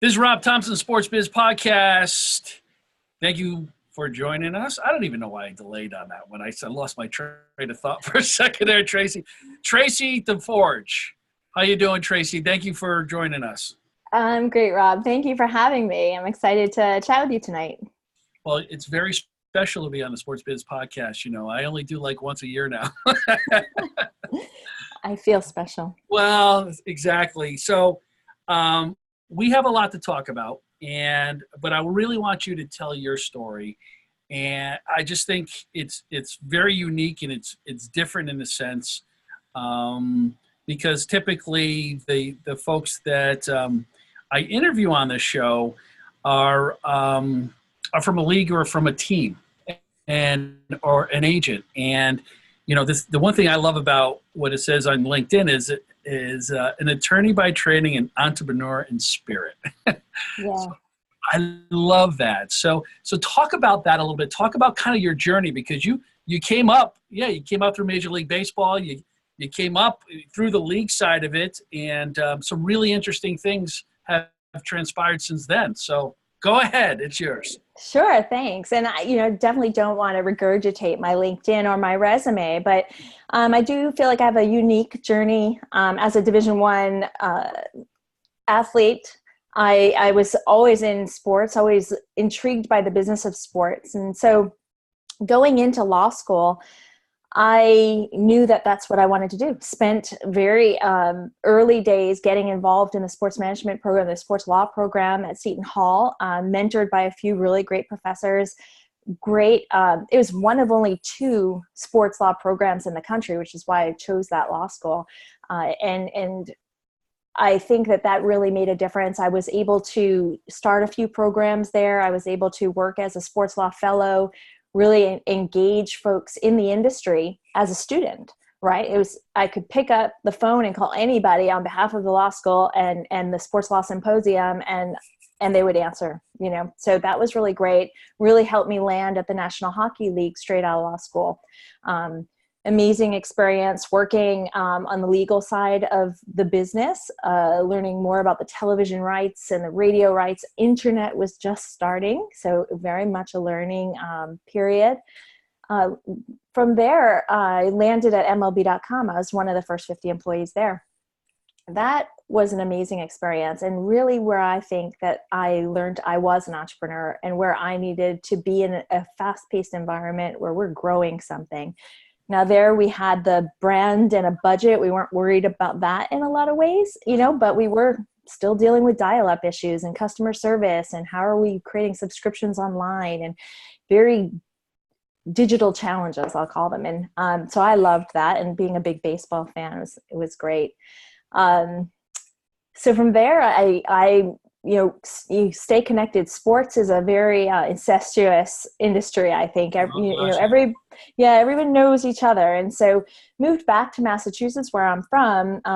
This is Rob Thompson, Sports Biz Podcast. Thank you for joining us. I don't even know why I delayed on that one. I lost my train of thought for a second there, Tracy. Tracy Deforge. How you doing, Tracy? Thank you for joining us. I'm great, Rob. Thank you for having me. I'm excited to chat with you tonight. Well, it's very special to be on the Sports Biz Podcast. You know, I only do like once a year now. I feel special. Well, exactly. So we have a lot to talk about, but I really want you to tell your story. And I just think it's very unique and it's different in a sense, because typically the folks that I interview on this show are from a league or from a team or an agent. And you know, the one thing I love about what it says on LinkedIn is an attorney by training and entrepreneur in spirit. Yeah. So I love that. So talk about that a little bit. Talk about kind of your journey, because you came up through Major League Baseball. You came up through the league side of it, and some really interesting things have transpired since then. So go ahead, it's yours. Sure, thanks. And I, definitely don't want to regurgitate my LinkedIn or my resume, but I do feel like I have a unique journey as a Division I athlete. I was always in sports, always intrigued by the business of sports. And so going into law school, I knew that that's what I wanted to do. Spent very early days getting involved in the sports management program, the sports law program at Seton Hall, mentored by a few really great professors. It was one of only 2 sports law programs in the country, which is why I chose that law school. And I think that really made a difference. I was able to start a few programs there. I was able to work as a sports law fellow, really engage folks in the industry as a student, right? I could pick up the phone and call anybody on behalf of the law school and the sports law symposium, and they would answer, So that was really great. Really helped me land at the National Hockey League straight out of law school. Amazing experience working on the legal side of the business, learning more about the television rights and the radio rights. Internet was just starting, so very much a learning period. From there, I landed at MLB.com. I was one of the first 50 employees there. That was an amazing experience, and really where I think that I learned I was an entrepreneur and where I needed to be in a fast-paced environment where we're growing something. Now there we had the brand and a budget. We weren't worried about that in a lot of ways, but we were still dealing with dial-up issues and customer service and how are we creating subscriptions online and very digital challenges, I'll call them. And so I loved that, and being a big baseball fan, it was great. So from there, you stay connected. Sports is a very incestuous industry, I think. Everyone knows each other. And so moved back to Massachusetts, where I'm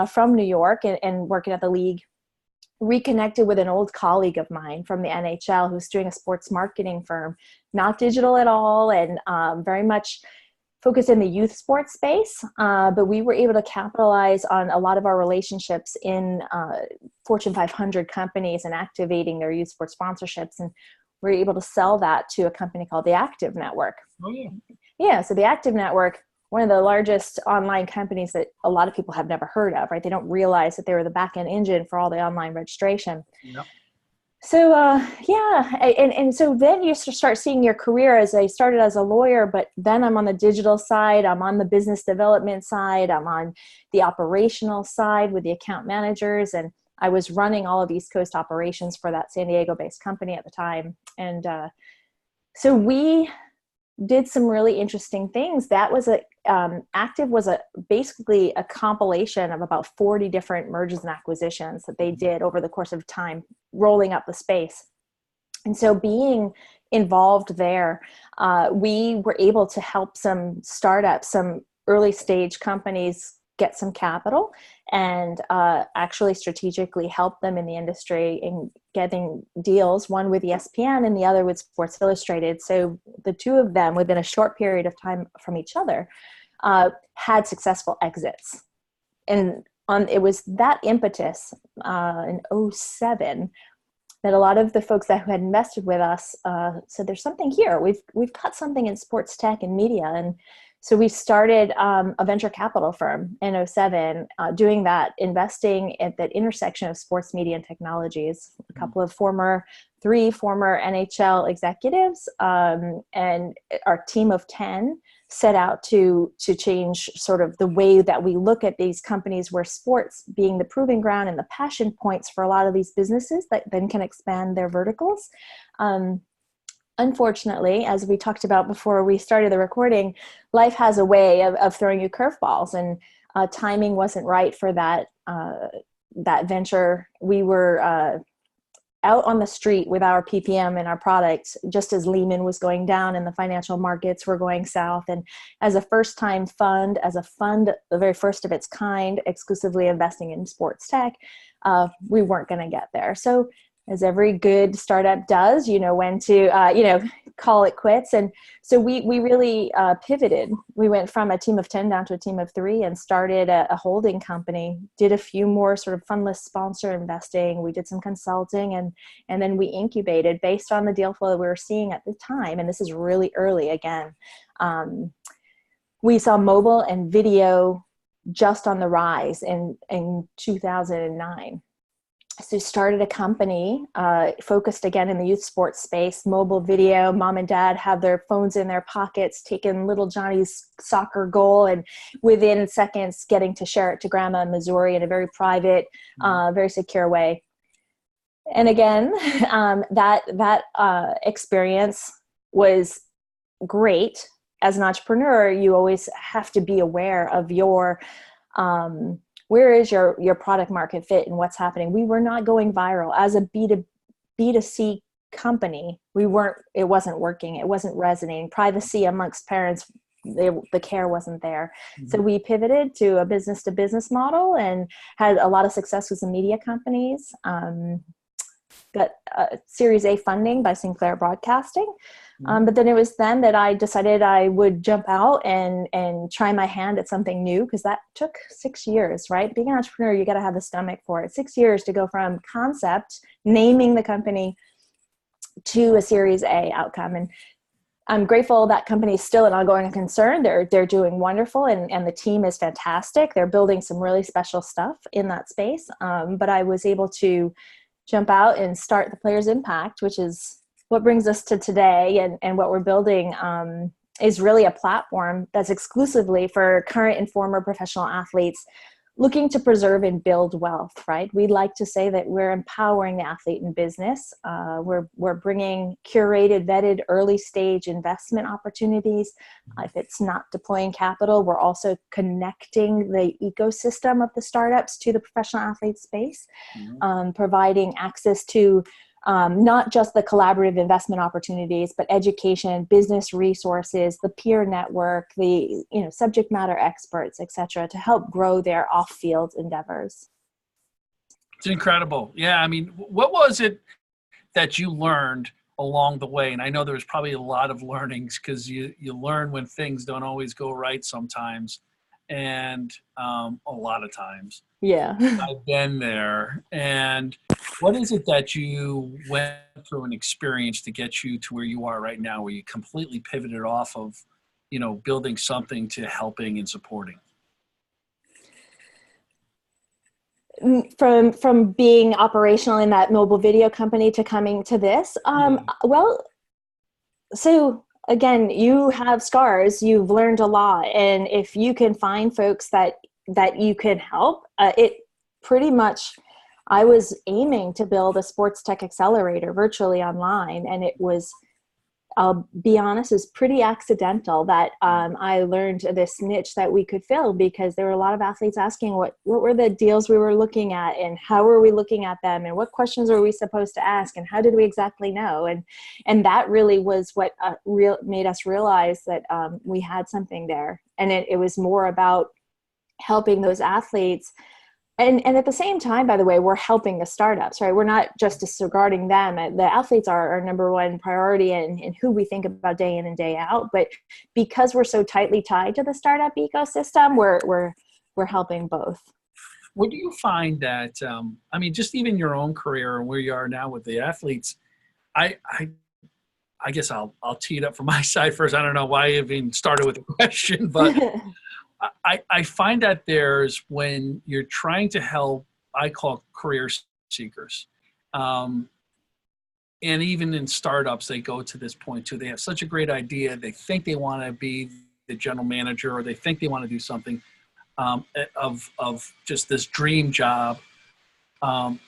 from New York, and working at the league. Reconnected with an old colleague of mine from the NHL who's doing a sports marketing firm, not digital at all, and very much focused in the youth sports space, but we were able to capitalize on a lot of our relationships in Fortune 500 companies and activating their youth sports sponsorships. And we were able to sell that to a company called the Active Network. Oh, yeah. Yeah, so the Active Network, one of the largest online companies that a lot of people have never heard of, right? They don't realize that they were the back-end engine for all the online registration. Yep. So, and so then you start seeing your career as I started as a lawyer, but then I'm on the digital side, I'm on the business development side, I'm on the operational side with the account managers, and I was running all of East Coast operations for that San Diego-based company at the time. And so we did some really interesting things. That was Active was basically a compilation of about 40 different mergers and acquisitions that they did over the course of time, rolling up the space. And so being involved there, we were able to help some startups, some early stage companies get some capital and actually strategically help them in the industry in getting deals, one with ESPN and the other with Sports Illustrated. So the two of them, within a short period of time from each other, had successful exits. And it was that impetus in 2007 that a lot of the folks that had invested with us said, there's something here. We've got something in sports tech and media. And so we started a venture capital firm in '07, doing that, investing at that intersection of sports media and technologies. A couple of three former NHL executives, and our team of 10 set out to change sort of the way that we look at these companies, where sports being the proving ground and the passion points for a lot of these businesses that then can expand their verticals. Unfortunately, as we talked about before we started the recording, life has a way of throwing you curveballs, and timing wasn't right for that venture. We were out on the street with our PPM and our product just as Lehman was going down and the financial markets were going south. And as a first-time fund, the very first of its kind, exclusively investing in sports tech, we weren't going to get there. So as every good startup does, when to, call it quits. And so we really pivoted. We went from a team of 10 down to a team of 3 and started a holding company, did a few more sort of fundless sponsor investing. We did some consulting, and then we incubated based on the deal flow that we were seeing at the time. And this is really early again. We saw mobile and video just on the rise in 2009. So started a company focused again in the youth sports space, mobile video. Mom and dad have their phones in their pockets, taking little Johnny's soccer goal, and within seconds getting to share it to grandma in Missouri in a very private, very secure way. And again, that experience was great. As an entrepreneur, you always have to be aware of your where is your product market fit and what's happening. We were not going viral as a B2C company. It wasn't working. It wasn't resonating. Privacy amongst parents, the care wasn't there. Mm-hmm. So we pivoted to a business to business model and had a lot of success with some media companies. Got Series A funding by Sinclair Broadcasting. But then it was then that I decided I would jump out and try my hand at something new, because that took 6 years, right? Being an entrepreneur, you got to have the stomach for it. 6 years to go from concept, naming the company, to a Series A outcome. And I'm grateful that company is still an ongoing concern. They're doing wonderful, and the team is fantastic. They're building some really special stuff in that space. But I was able to jump out and start the Players Impact, which is what brings us to today, and what we're building is really a platform that's exclusively for current and former professional athletes looking to preserve and build wealth, right? We like to say that we're empowering the athlete in business. We're bringing curated, vetted, early stage investment opportunities. If it's not deploying capital, we're also connecting the ecosystem of the startups to the professional athlete space, providing access to not just the collaborative investment opportunities, but education, business resources, the peer network, the subject matter experts, et cetera, to help grow their off-field endeavors. It's incredible. Yeah, I mean, what was it that you learned along the way? And I know there was probably a lot of learnings, because you learn when things don't always go right sometimes, and a lot of times. Yeah. I've been there. And what is it that you went through and experienced to get you to where you are right now, where you completely pivoted off of, building something to helping and supporting? From being operational in that mobile video company to coming to this, well, so again, you have scars, you've learned a lot. And if you can find folks that you can help, it pretty much, I was aiming to build a sports tech accelerator virtually online. And it was, I'll be honest, it was pretty accidental that I learned this niche that we could fill, because there were a lot of athletes asking what were the deals we were looking at, and how were we looking at them, and what questions were we supposed to ask, and how did we exactly know? And that really was what made us realize that we had something there. And it was more about helping those athletes. And at the same time, by the way, we're helping the startups, right? We're not just disregarding them. The athletes are our number one priority and who we think about day in and day out. But because we're so tightly tied to the startup ecosystem, we're helping both. What do you find that, I mean, just even your own career and where you are now with the athletes, I, I, I guess I'll tee it up from my side first. I don't know why I even started with a question, but I find that there's, when you're trying to help, I call career seekers, um, and even in startups, they go to this point too. They have such a great idea. They think they want to be the general manager, or they think they want to do something of just this dream job. Um,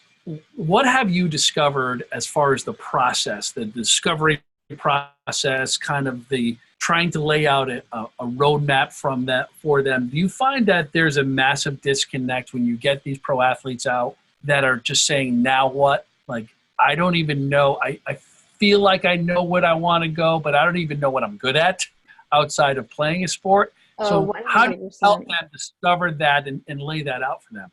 what have you discovered as far as the process, the discovery process, kind of the trying to lay out a roadmap from that for them? Do you find that there's a massive disconnect when you get these pro athletes out that are just saying, now what? Like, I don't even know. I feel like I know what I want to go, but I don't even know what I'm good at outside of playing a sport. So 100%. how do you help them discover that and lay that out for them?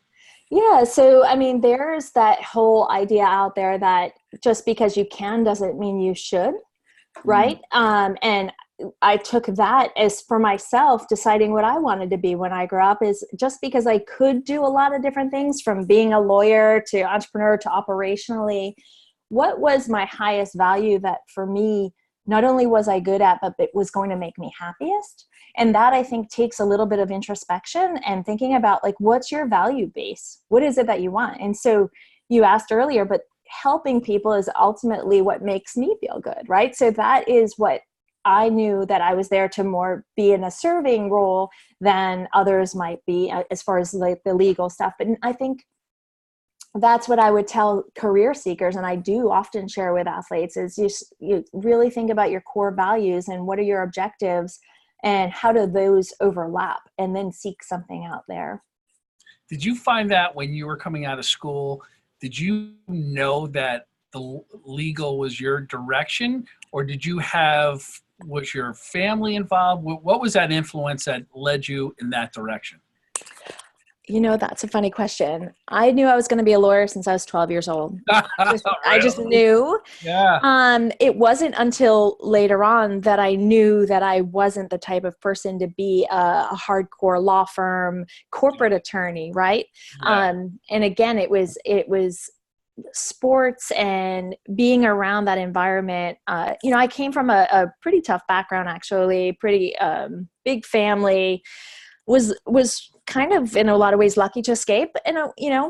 Yeah. So, I mean, there's that whole idea out there that just because you can doesn't mean you should. Right. And I took that as for myself, deciding what I wanted to be when I grew up, is just because I could do a lot of different things, from being a lawyer to entrepreneur to operationally. What was my highest value that for me, not only was I good at, but it was going to make me happiest? And that, I think, takes a little bit of introspection and thinking about, like, what's your value base? What is it that you want? And so you asked earlier, but helping people is ultimately what makes me feel good, right? So that is what I knew, that I was there to more be in a serving role than others might be, as far as like the legal stuff. But I think that's what I would tell career seekers, and I do often share with athletes, is you really think about your core values and what are your objectives and how do those overlap, and then seek something out there. Did you find that when you were coming out of school, did you know that the legal was your direction, or was your family involved? What was that influence that led you in that direction? You know, that's a funny question. I knew I was going to be a lawyer since I was 12 years old. I just Really? knew. Yeah. It wasn't until later on that I knew that I wasn't the type of person to be a hardcore law firm corporate attorney, right? Yeah. And again, it was sports and being around that environment. I came from a pretty tough background, actually, pretty big family. Was kind of in a lot of ways lucky to escape, and Yeah.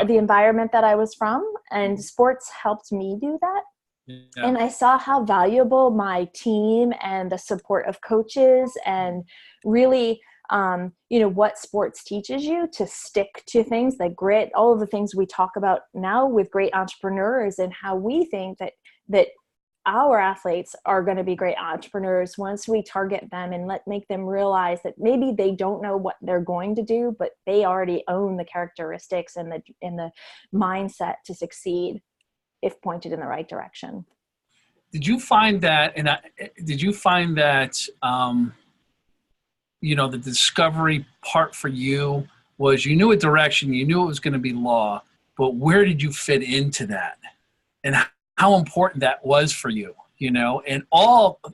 the environment that I was from, and sports helped me do that. Yeah. And I saw how valuable my team and the support of coaches, and really, what sports teaches you to stick to things like grit, all of the things we talk about now with great entrepreneurs, and how we think that our athletes are going to be great entrepreneurs once we target them and make them realize that maybe they don't know what they're going to do, but they already own the characteristics and the mindset to succeed if pointed in the right direction. Did you find that, the discovery part for you was, you knew a direction, you knew it was going to be law, but where did you fit into that? And how important that was for you, and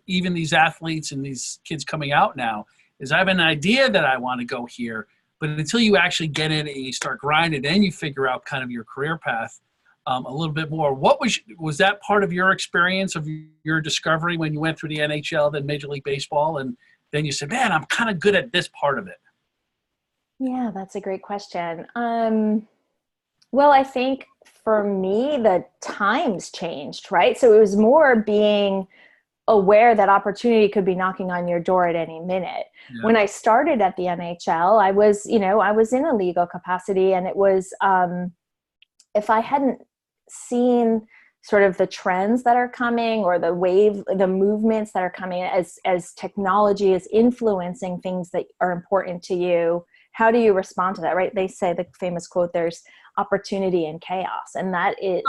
even these athletes and these kids coming out now, is I have an idea that I want to go here, but until you actually get in and you start grinding, then you figure out kind of your career path a little bit more. What was that part of your experience, of your discovery, when you went through the NHL, then Major League Baseball, and then you said, man, I'm kind of good at this part of it? Yeah, that's a great question. Well, I think for me, the times changed, right? So it was more being aware that opportunity could be knocking on your door at any minute. Yeah. When I started at the NHL, I was in a legal capacity, and it was, if I hadn't seen sort of the trends that are coming, or the movements that are coming as technology is influencing things that are important to you, how do you respond to that, right? They say, the famous quote, there's opportunity in chaos. And that is,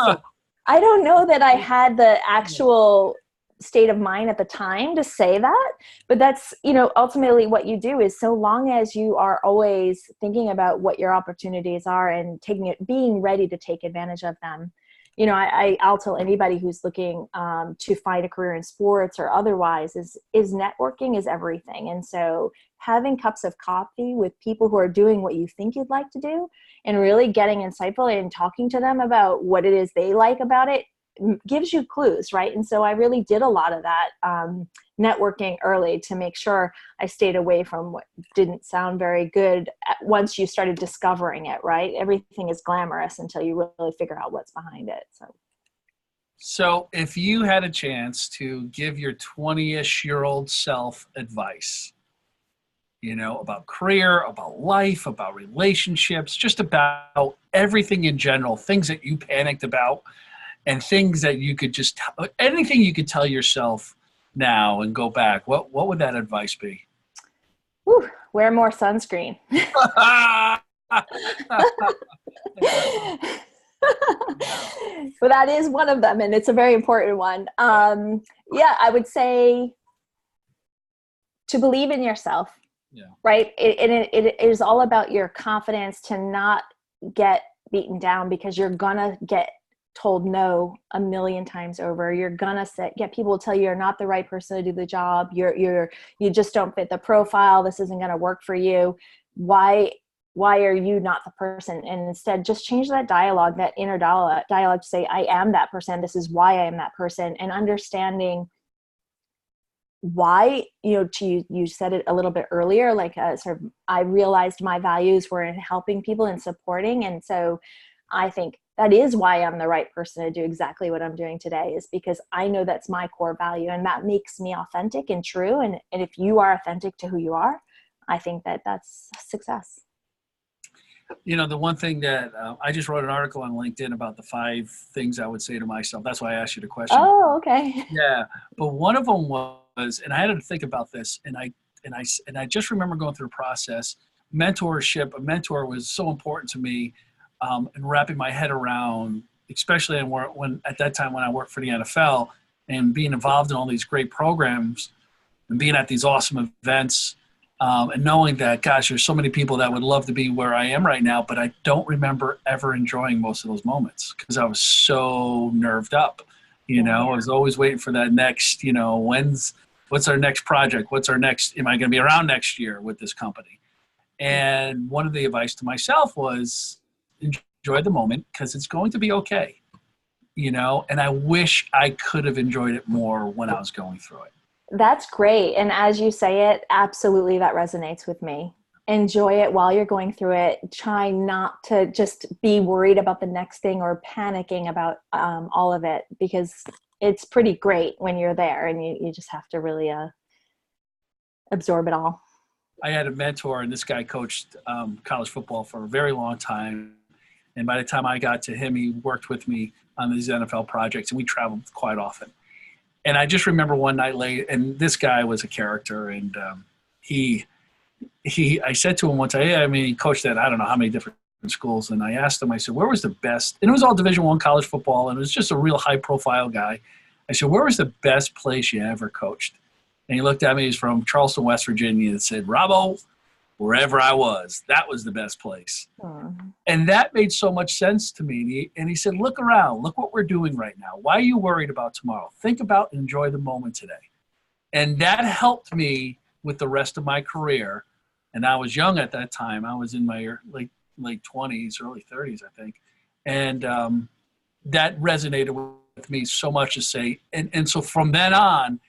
I don't know that I had the actual state of mind at the time to say that, but that's, ultimately what you do is, so long as you are always thinking about what your opportunities are and being ready to take advantage of them, I'll tell anybody who's looking to find a career in sports or otherwise is networking is everything. And so having cups of coffee with people who are doing what you think you'd like to do and really getting insightful and talking to them about what it is they like about it gives you clues, right? And so I really did a lot of that networking early to make sure I stayed away from what didn't sound very good once you started discovering it, right? Everything is glamorous until you really figure out what's behind it. So if you had a chance to give your 20-ish-year-old self advice, about career, about life, about relationships, just about everything in general, things that you panicked about, and things that you could anything you could tell yourself now and go back, what would that advice be? Whew, wear more sunscreen. Well, that is one of them, and it's a very important one. I would say to believe in yourself, right? It is all about your confidence to not get beaten down because you're gonna get told no a million times over. You're gonna get people to tell you you're not the right person to do the job. You just don't fit the profile. This isn't gonna work for you. Why are you not the person? And instead just change that dialogue, that inner dialogue to say, I am that person. This is why I am that person. And understanding why, you said it a little bit earlier, like sort of, I realized my values were in helping people and supporting. And so I think that is why I'm the right person to do exactly what I'm doing today, is because I know that's my core value and that makes me authentic and true. And if you are authentic to who you are, I think that's success. The one thing that I just wrote an article on LinkedIn about the 5 things I would say to myself. That's why I asked you the question. Oh, okay. Yeah. But one of them was, and I had to think about this, and I just remember going through the process. Mentorship, a mentor was so important to me, and wrapping my head around, especially when at that time when I worked for the NFL and being involved in all these great programs and being at these awesome events, and knowing that, gosh, there's so many people that would love to be where I am right now, but I don't remember ever enjoying most of those moments because I was so nerved up. I was always waiting for that next, what's our next project? Am I going to be around next year with this company? And one of the advice to myself was enjoy the moment because it's going to be okay, and I wish I could have enjoyed it more when I was going through it. That's great. And as you say it, absolutely, that resonates with me. Enjoy it while you're going through it. Try not to just be worried about the next thing or panicking about all of it, because it's pretty great when you're there and you just have to really absorb it all. I had a mentor, and this guy coached college football for a very long time. And by the time I got to him, he worked with me on these NFL projects, and we traveled quite often. And I just remember one night late, and this guy was a character, and I said to him once, he coached at I don't know how many different schools, and I asked him, I said, where was the best? And it was all Division I college football, and it was just a real high-profile guy. I said, where was the best place you ever coached? And he looked at me, he's from Charleston, West Virginia, and said, Robbo, wherever I was, that was the best place. And that made so much sense to me. And he said, look around, look what we're doing right now. Why are you worried about tomorrow? Think about and enjoy the moment today. And that helped me with the rest of my career. And I was young at that time. I was in my late 20s, early 30s, I think. And that resonated with me so much to say. And so from then on,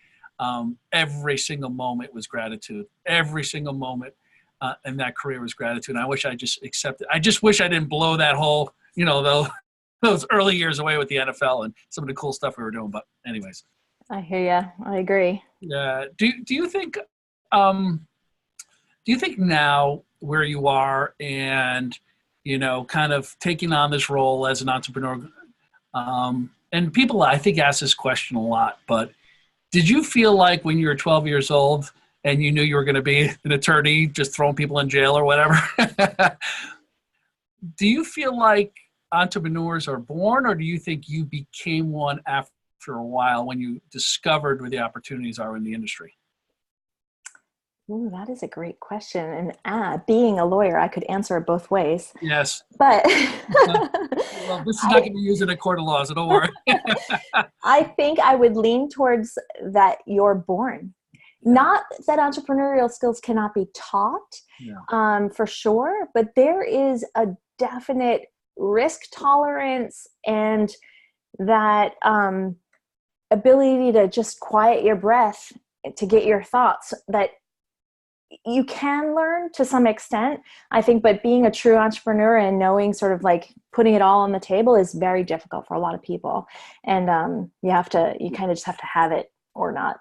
every single moment was gratitude. Every single moment. And that career was gratitude. And I wish I just accepted. I just wish I didn't blow that whole, those early years away with the NFL and some of the cool stuff we were doing. But anyways. I hear you. I agree. Yeah. Do you think now where you are and, kind of taking on this role as an entrepreneur, and people I think ask this question a lot, but did you feel like when you were 12 years old and you knew you were going to be an attorney, just throwing people in jail or whatever? Do you feel like entrepreneurs are born, or do you think you became one after a while when you discovered where the opportunities are in the industry? Ooh, that is a great question. And being a lawyer, I could answer it both ways. Yes. But Well, this is not going to be used in a court of law, so don't worry. I think I would lean towards that you're born. Not that entrepreneurial skills cannot be taught, for sure, but there is a definite risk tolerance and that ability to just quiet your breath, to get your thoughts, that you can learn to some extent, I think, but being a true entrepreneur and knowing sort of like putting it all on the table is very difficult for a lot of people. And you kind of just have to have it or not.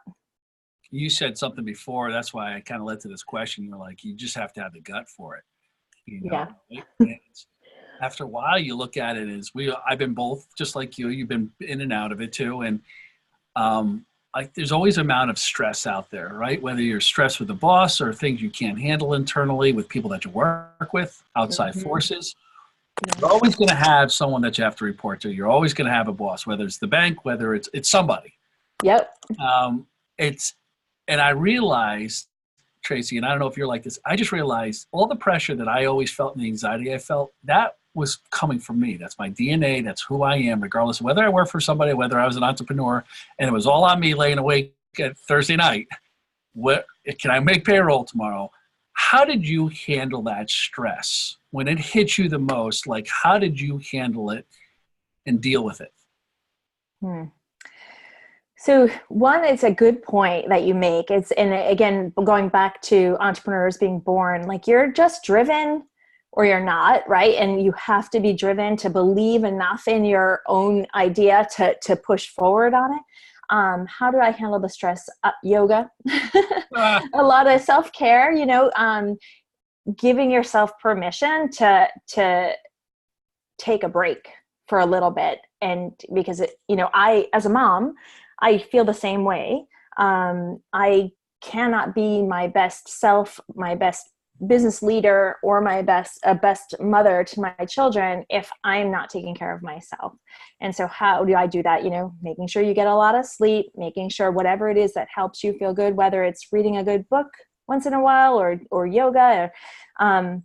You said something before. That's why I kind of led to this question. You're like, you just have to have the gut for it. You know? Yeah. And after a while, you look at it as I've been both, just like you. You've been in and out of it too. And like there's always an amount of stress out there, right? Whether you're stressed with the boss or things you can't handle internally with people that you work with, outside forces. You're always going to have someone that you have to report to. You're always going to have a boss, whether it's the bank, whether it's somebody. Yep. And I realized, Tracy, and I don't know if you're like this, I just realized all the pressure that I always felt and the anxiety I felt, that was coming from me. That's my DNA. That's who I am, regardless of whether I work for somebody, whether I was an entrepreneur, and it was all on me laying awake at Thursday night. What can I make payroll tomorrow? How did you handle that stress when it hit you the most? Like, how did you handle it and deal with it? So one, it's a good point that you make. And again, going back to entrepreneurs being born, like you're just driven or you're not, right? And you have to be driven to believe enough in your own idea to push forward on it. How do I handle the stress? Yoga, a lot of self-care, giving yourself permission to take a break for a little bit. And because I, as a mom, I feel the same way. I cannot be my best self, my best business leader, or my best mother to my children if I'm not taking care of myself. And so how do I do that? Making sure you get a lot of sleep, making sure whatever it is that helps you feel good, whether it's reading a good book once in a while or yoga. I'm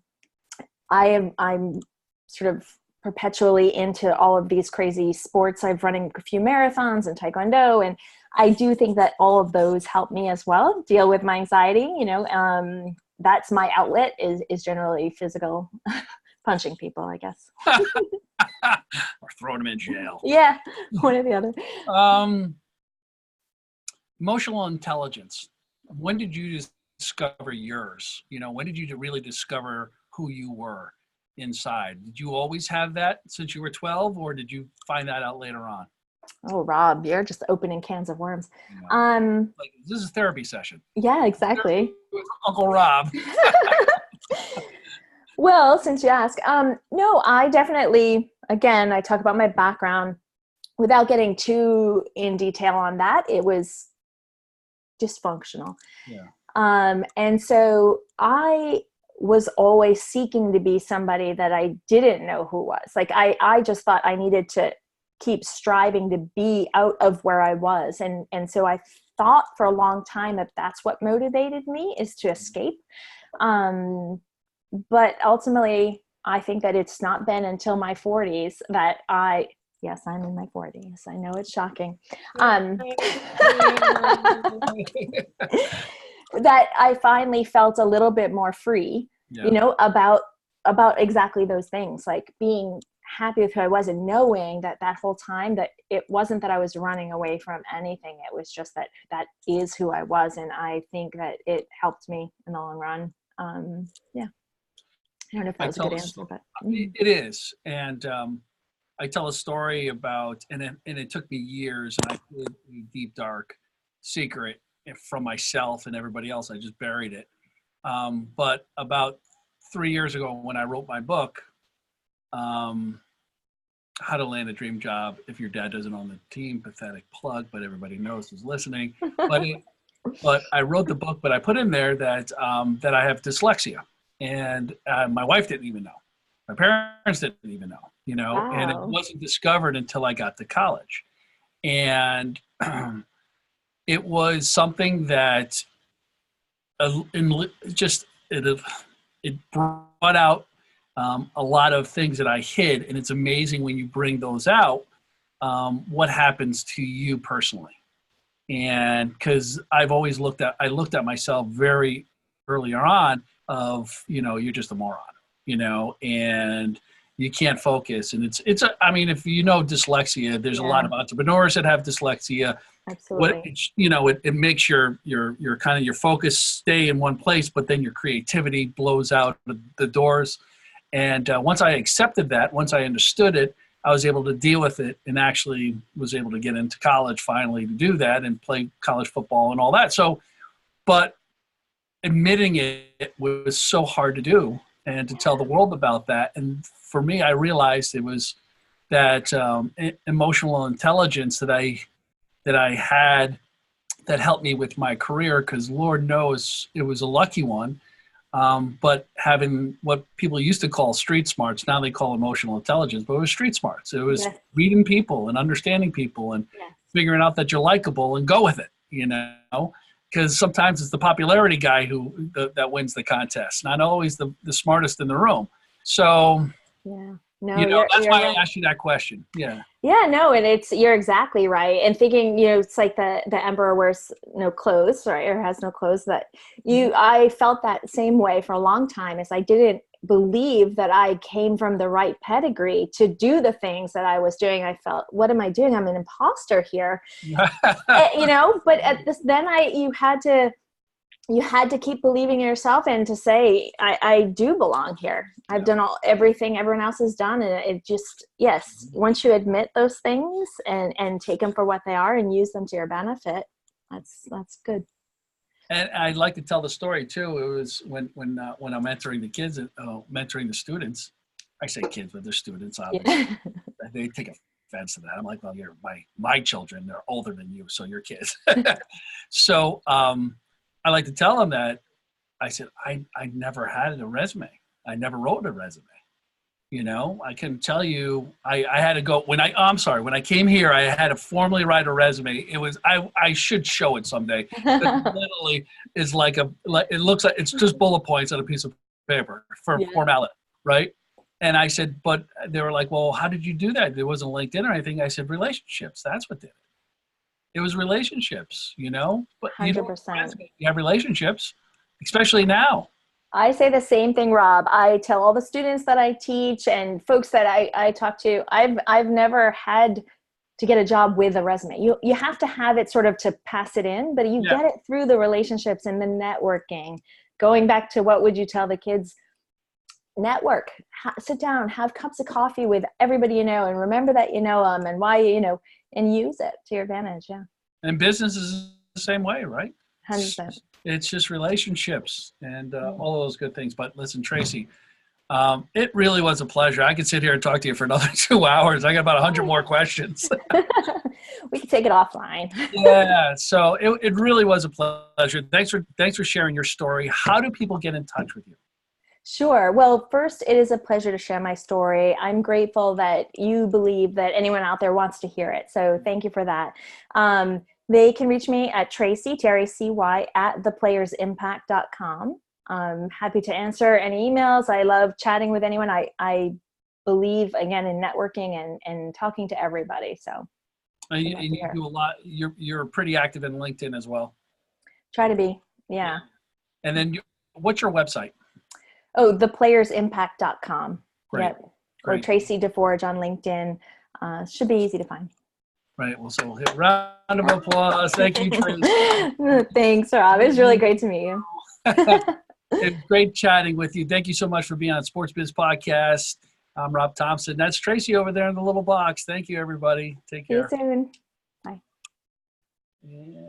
sort of perpetually into all of these crazy sports. I've running a few marathons and taekwondo, and I do think that all of those help me as well deal with my anxiety. That's my outlet is generally physical punching people, I guess. Or throwing them in jail. Yeah, one or the other. Emotional intelligence. When did you discover yours? When did you really discover who you were inside? Did you always have that since you were 12, or did you find that out later on? Oh, Rob, you're just opening cans of worms. Like, this is a therapy session. Yeah, exactly. Uncle Rob. Well, since you ask, no, I definitely, again, I talk about my background without getting too in detail on that. It was dysfunctional. Yeah. And so I was always seeking to be somebody that I didn't know who was. Like I just thought I needed to keep striving to be out of where I was. And so I thought for a long time that that's what motivated me, is to escape. But ultimately, I think that it's not been until my 40s that yes, I'm in my 40s. I know it's shocking. That I finally felt a little bit more free, about exactly those things, like being happy with who I was and knowing that whole time that it wasn't that I was running away from anything. It was just that is who I was. And I think that it helped me in the long run. Yeah. I don't know if that was a good answer, but it is. And I tell a story about, and it took me years, and I did a deep, dark secret from myself and everybody else. I just buried it. But about 3 years ago, when I wrote my book, How to Land a Dream Job If Your Dad Doesn't Own the Team, pathetic plug, but everybody knows who's listening. But I wrote the book, but I put in there that I have dyslexia, and my wife didn't even know. My parents didn't even know, Wow. And it wasn't discovered until I got to college. And it was something that it brought out a lot of things that I hid, and it's amazing when you bring those out, what happens to you personally. And because I looked at myself very earlier on of, you're just a moron, and you can't focus. And I mean, if you know dyslexia, there's a lot of entrepreneurs that have dyslexia. Absolutely. It makes your kind of your focus stay in one place, but then your creativity blows out the doors. And once I accepted that, once I understood it, I was able to deal with it, and actually was able to get into college finally to do that and play college football and all that. So, but admitting it was so hard to do, and to tell the world about that. And for me, I realized it was that emotional intelligence that I had that helped me with my career, because Lord knows it was a lucky one. But having what people used to call street smarts, now they call emotional intelligence, but it was street smarts. It was reading people and understanding people and figuring out that you're likable and go with it, because sometimes it's the popularity guy that wins the contest, not always the smartest in the room. So, that's why I asked you that question. Yeah. Yeah, no, and you're exactly right. And thinking, it's like the emperor wears no clothes, right? Or has no clothes. I felt that same way for a long time, as I didn't believe that I came from the right pedigree to do the things that I was doing. I felt, what am I doing? I'm an imposter here. But at this, then you had to keep believing in yourself and to say, I do belong here. I've done everything everyone else has done. And it just, once you admit those things and take them for what they are and use them to your benefit, that's good. And I'd like to tell the story too. It was when I'm mentoring the kids, mentoring the students. I say kids, but they're students, obviously. They take offense to that. I'm like, well, you're my children. They're older than you, so you're kids. So, I like to tell them that I said, I never had a resume. I never wrote a resume. I can tell you, I had to go when I came here, I had to formally write a resume. It was, I should show it someday. It literally is it looks like it's just bullet points on a piece of paper for formality. Right. And I said, but they were like, well, how did you do that? There wasn't LinkedIn or anything. I said, relationships. That's what did it. It was relationships, but 100%. You have relationships, especially now. I say the same thing, Rob. I tell all the students that I teach and folks that I talk to, I've never had to get a job with a resume. You have to have it sort of to pass it in, but you get it through the relationships and the networking. Going back to what would you tell the kids? Network, sit down, have cups of coffee with everybody and remember that them and why and use it to your advantage. Yeah. And business is the same way, right? 100%. It's just relationships and all of those good things. But listen, Tracy, it really was a pleasure. I could sit here and talk to you for another 2 hours. I got about 100 more questions. We can take it offline. Yeah. So it really was a pleasure. Thanks for sharing your story. How do people get in touch with you? Sure. Well, first, it is a pleasure to share my story. I'm grateful that you believe that anyone out there wants to hear it. So thank you for that. They can reach me at Tracy, Tracy, at theplayersimpact.com. I'm happy to answer any emails. I love chatting with anyone. I believe, again, in networking and talking to everybody. So you do a lot. You're pretty active in LinkedIn as well. Try to be. Yeah. And then what's your website? Oh, theplayersimpact.com. Great. Yep. Or Tracy Deforge on LinkedIn. Should be easy to find. Right. Well, so we'll hit round of applause. Thank you, Tracy. Thanks, Rob. It was really great to meet you. It's great chatting with you. Thank you so much for being on Sports Biz Podcast. I'm Rob Thompson. That's Tracy over there in the little box. Thank you, everybody. Take care. See you soon. Bye. Yeah.